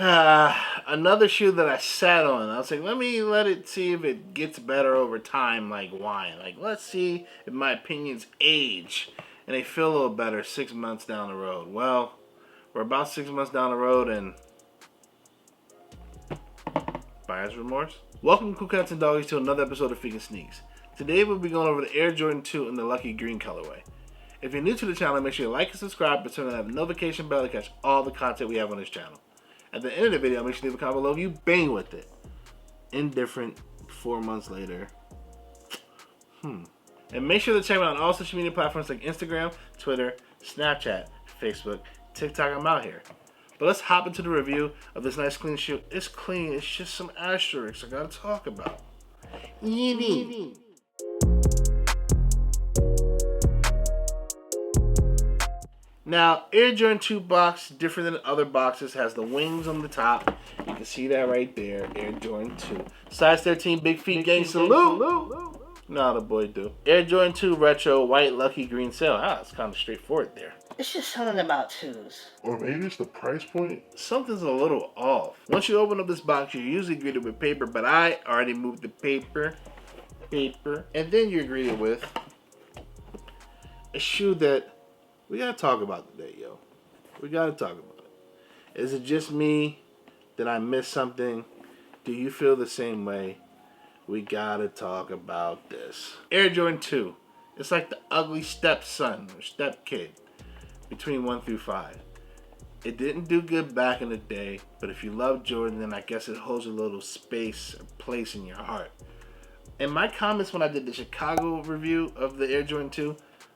Another shoe that I sat on. I was like, let it see if it gets better over time, like wine. Like, let's see if my opinions age and they feel a little better 6 months down the road. Well, we're about 6 months down the road and buyer's remorse. Welcome, cool cats and doggies, to another episode of FiqNSneaks. Today we'll be going over the Air Jordan 2 in the lucky green colorway. If you're new to the channel, make sure you like and subscribe and turn on that notification bell to catch all the content we have on this channel. At the end of the video, make sure you leave a comment below if you bang with it. Indifferent 4 months later. And make sure to check me out on all social media platforms like Instagram, Twitter, Snapchat, Facebook, TikTok. I'm out here. But let's hop into the review of this nice clean shoe. It's clean. It's just some asterisks I gotta talk about. Now, Air Jordan 2 box, different than other boxes, has the wings on the top. You can see that right there, Air Jordan 2. Size 13, big feet gang salute. No, the boy do. Air Jordan 2 retro, white lucky green sail. It's kind of straightforward there. It's just something about 2's. Or maybe it's the price point. Something's a little off. Once you open up this box, you're usually greeted with paper, but I already moved the paper, and then you're greeted with a shoe that we gotta talk about today, yo. We gotta talk about it. Is it just me? Did I miss something? Do you feel the same way? We gotta talk about this. Air Jordan 2. It's like the ugly stepson or stepkid between 1 through 5. It didn't do good back in the day, but if you love Jordan, then I guess it holds a little space or place in your heart. In my comments when I did the Chicago review of the Air Jordan 2,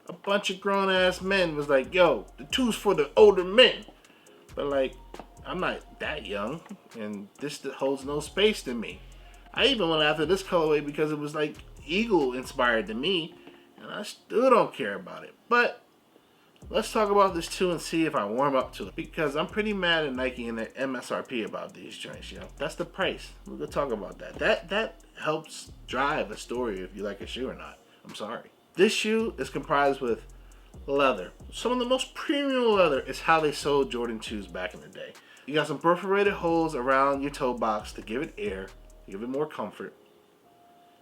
a bunch of grown-ass men was like, yo, the 2's for the older men. But, like, I'm not that young, and this holds no space to me. I even went after this colorway because it was, like, Eagle-inspired to me, and I still don't care about it. But let's talk about this 2 and see if I warm up to it. Because I'm pretty mad at Nike and their MSRP about these joints, yo. That's the price. We're going to talk about that. That helps drive a story if you like a shoe or not. I'm sorry. This shoe is comprised with leather. Some of the most premium leather is how they sold Jordan 2s back in the day. You got some perforated holes around your toe box to give it air, to give it more comfort.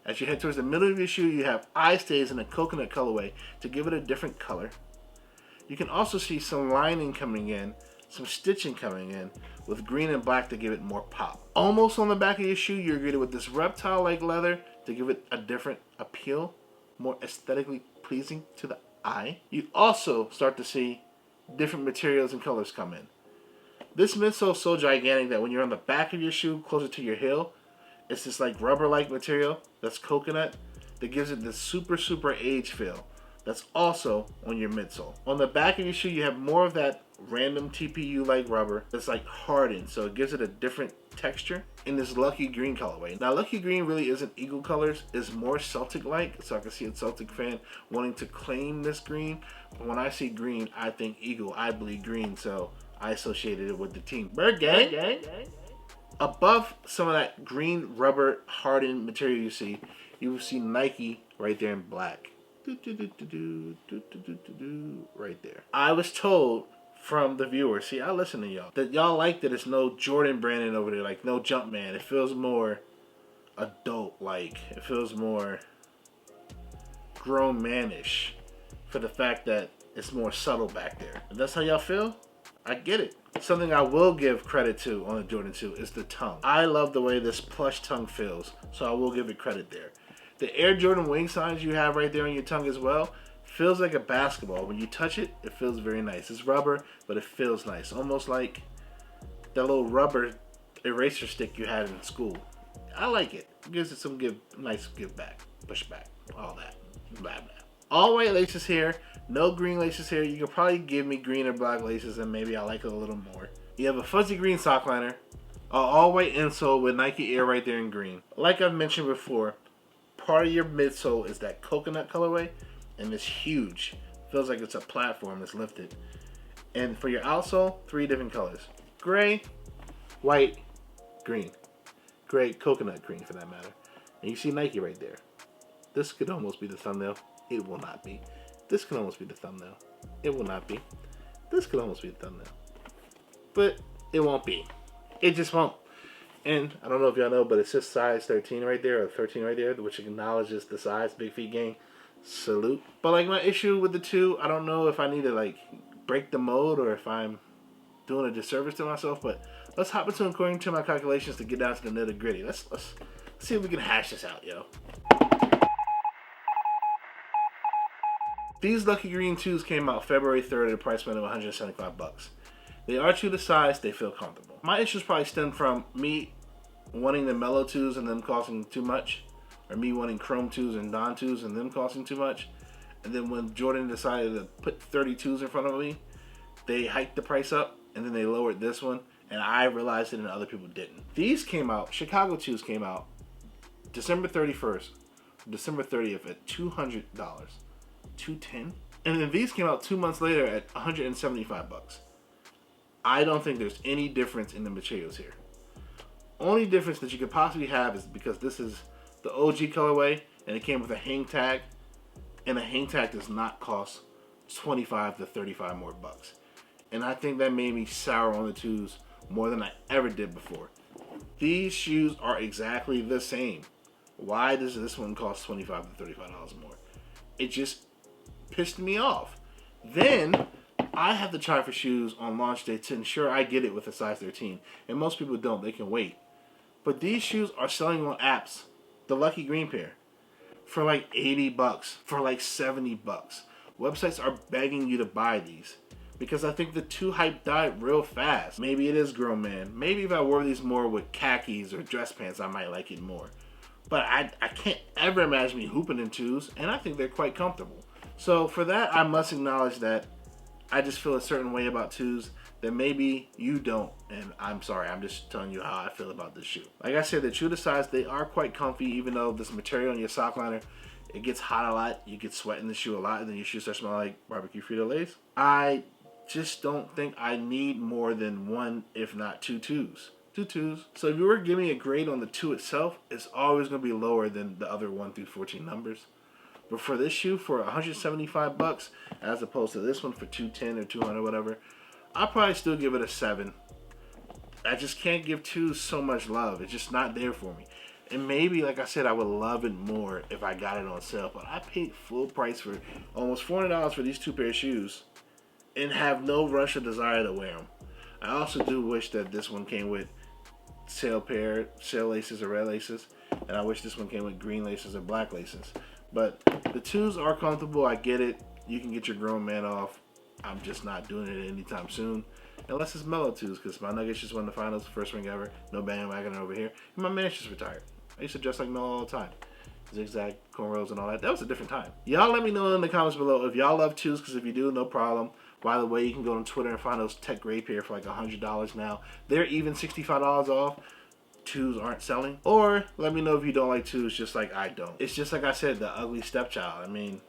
As you head towards the middle of your shoe, you have eye stays in a coconut colorway to give it a different color. You can also see some lining coming in, some stitching coming in, with green and black to give it more pop. Almost on the back of your shoe, you're greeted with this reptile-like leather to give it a different appeal, more aesthetically pleasing to the eye. You also start to see different materials and colors come in. This midsole is so gigantic that when you're on the back of your shoe, closer to your heel, it's this like rubber-like material that's coconut that gives it this super age feel. That's also on your midsole. On the back of your shoe, you have more of that random TPU-like rubber that's like hardened, so it gives it a different texture in this lucky green colorway. Now, lucky green really isn't Eagle colors. It's more Celtic-like, so I can see a Celtic fan wanting to claim this green. But when I see green, I think Eagle. I bleed green, so I associated it with the team. Bird gang. Above some of that green rubber hardened material you will see Nike right there in black. Right there. I was told from the viewers, see, I listen to y'all, that y'all like that it's no Jordan branding over there, like no Jumpman. It feels more adult-like. It feels more grown manish for the fact that it's more subtle back there. If that's how y'all feel, I get it. Something I will give credit to on the Jordan 2 is the tongue. I love the way this plush tongue feels, so I will give it credit there. The Air Jordan wing signs you have right there on your tongue as well feels like a basketball. When you touch it, it feels very nice. It's rubber, but it feels nice. Almost like that little rubber eraser stick you had in school. I like it. It gives it some nice give back, push back, all that, blah, blah. All white laces here, no green laces here. You could probably give me green or black laces and maybe I like it a little more. You have a fuzzy green sock liner, an all white insole with Nike Air right there in green. Like I've mentioned before, part of your midsole is that coconut colorway, and it's huge. Feels like it's a platform that's lifted. And for your outsole, 3 different colors. Gray, white, green. Gray, coconut green for that matter. And you see Nike right there. This could almost be the thumbnail. It will not be. This could almost be the thumbnail. It will not be. This could almost be the thumbnail. But it won't be. It just won't. And I don't know if y'all know, but it says size 13 right there, or 13 right there, which acknowledges the size. Big feet gang. Salute. But like my issue with the 2, I don't know if I need to like break the mold or if I'm doing a disservice to myself. But let's hop into according to my calculations to get down to the nitty gritty. Let's see if we can hash this out, yo. These Lucky Green 2s came out February 3rd at a price point of $175. They are true to size, they feel comfortable. My issues probably stem from me wanting the mellow 2s and them costing too much, or me wanting chrome 2s and Don 2s and them costing too much. And then when Jordan decided to put 32s in front of me, they hiked the price up and then they lowered this one, and I realized it and other people didn't. These came out, Chicago 2s came out December 31st, December 30th at $200. $210, and then these came out 2 months later at $175. I don't think there's any difference in the materials here. Only difference that you could possibly have is because this is the OG colorway and it came with a hang tag, and a hang tag does not cost 25 to 35 more bucks. And I think that made me sour on the 2s more than I ever did before. These shoes are exactly the same. Why does this one cost $25 to $35 more? It just pissed me off. Then I have to try for shoes on launch day to ensure I get it with a size 13. And most people don't. They can wait. But these shoes are selling on apps. The Lucky Green pair. For like $80. For like $70. Websites are begging you to buy these. Because I think the 2 hype died real fast. Maybe it is grown man. Maybe if I wore these more with khakis or dress pants, I might like it more. But I can't ever imagine me hooping in 2s. And I think they're quite comfortable. So for that, I must acknowledge that I just feel a certain way about 2s that maybe you don't. And I'm sorry, I'm just telling you how I feel about this shoe. Like I said, they're true to size. They are quite comfy, even though this material on your sock liner, it gets hot a lot. You get sweat in the shoe a lot, and then your shoes start smelling like barbecue Frito-Lays. I just don't think I need more than 1, if not 2 2s. 2 2s. So if you were giving me a grade on the 2 itself, it's always going to be lower than the other 1 through 14 numbers. But for this shoe, for $175, as opposed to this one for $210 or $200, whatever, I'll probably still give it a 7. I just can't give 2s so much love. It's just not there for me. And maybe, like I said, I would love it more if I got it on sale. But I paid full price for almost $400 for these 2 pair of shoes and have no rush or desire to wear them. I also do wish that this one came with sail laces or red laces. And I wish this one came with green laces or black laces. But the 2s are comfortable. I get it. You can get your grown man off. I'm just not doing it anytime soon. Unless it's mellow 2s, because my Nuggets just won the finals, first ring ever. No bandwagon over here. And my man's just retired. I used to dress like Melo all the time. Zigzag, cornrows, and all that. That was a different time. Y'all let me know in the comments below if y'all love 2s, because if you do, no problem. By the way, you can go on Twitter and find those Tech Gray pair for like $100 now. They're even $65 off. 2s aren't selling. Or let me know if you don't like 2s just like I don't. It's just like I said, the ugly stepchild. I mean,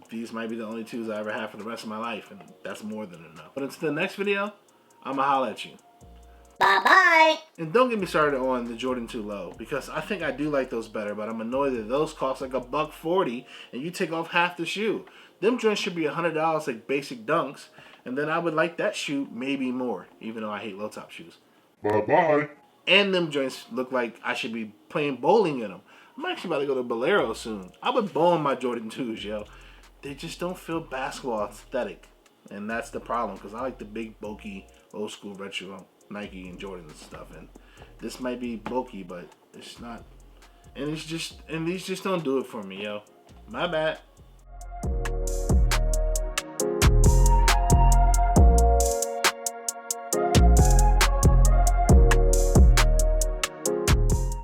these might be the only 2s I ever have for the rest of my life, and that's more than enough. But until the next video, I'ma holla at you. Bye-bye. And don't get me started on the Jordan 2 Low, because I think I do like those better, but I'm annoyed that those cost like $140 and you take off half the shoe. Them joints should be $100 like basic dunks, and then I would like that shoe maybe more, even though I hate low top shoes. Bye-bye. And them joints look like I should be playing bowling in them. I'm actually about to go to Bolero soon. I would bowl in my Jordan 2s, yo. They just don't feel basketball aesthetic. And that's the problem, because I like the big, bulky, old school retro Nike and Jordan and stuff. And this might be bulky, but it's not. And these just don't do it for me, yo. My bad.